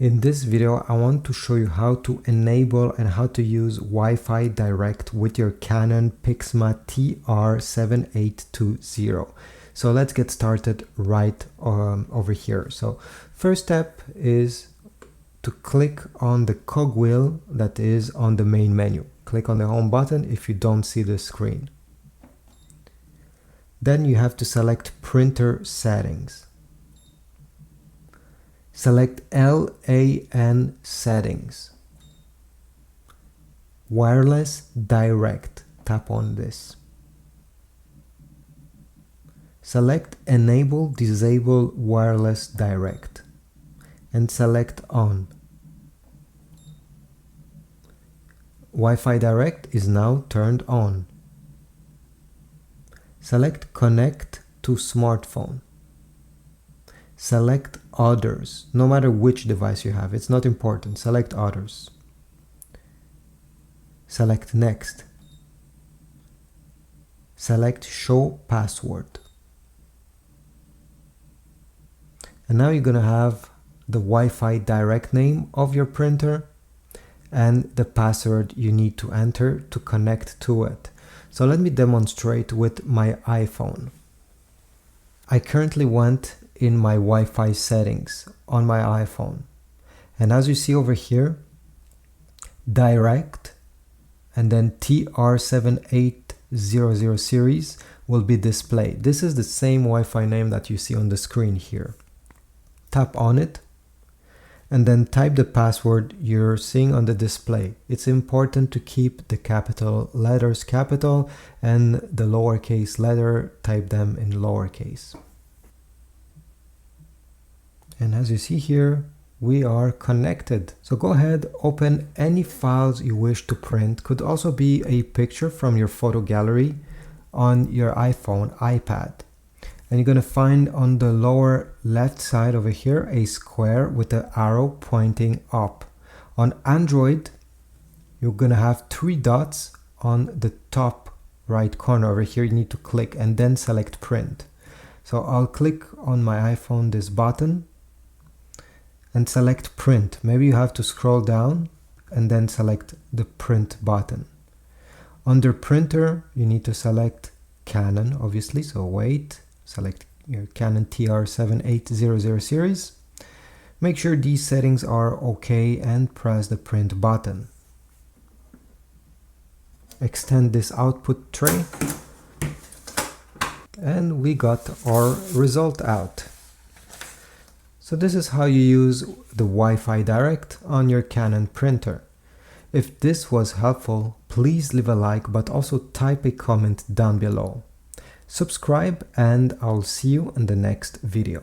In this video, I want to show you how to enable and how to use Wi-Fi direct with your Canon Pixma TR7820. So let's get started right over here. So first step is to click on the cogwheel that is on the main menu. Click on the home button if you don't see the screen. Then you have to select printer settings. Select LAN settings. Wireless direct. Tap on this. Select enable disable wireless direct and select on. Wi-Fi direct is now turned on. Select connect to smartphone. Select others, no matter which device you have, it's not important. Select others. Select next. Select show password. And now you're going to have the Wi-Fi direct name of your printer and the password you need to enter to connect to it. So let me demonstrate with my iPhone. I currently went in my Wi-Fi settings on my iPhone. And as you see over here, direct and then TR7820 series will be displayed. This is the same Wi-Fi name that you see on the screen here. Tap on it and then type the password you're seeing on the display. It's important to keep the capital letters capital and the lowercase letter, type them in lowercase. And as you see here, we are connected. So go ahead, open any files you wish to print. Could also be a picture from your photo gallery on your iPhone, iPad. And you're going to find on the lower left side over here a square with the arrow pointing up. On Android, you're going to have 3 dots on the top right corner over here. You need to click and then select print. So I'll click on my iPhone this button and select print. Maybe you have to scroll down and then select the print button. Under printer, you need to select Canon, obviously, so wait. Select your Canon TR7820 series. Make sure these settings are okay and press the print button. Extend this output tray and we got our result out. So this is how you use the Wi-Fi direct on your Canon printer. If this was helpful, please leave a like, but also type a comment down below. Subscribe and I'll see you in the next video.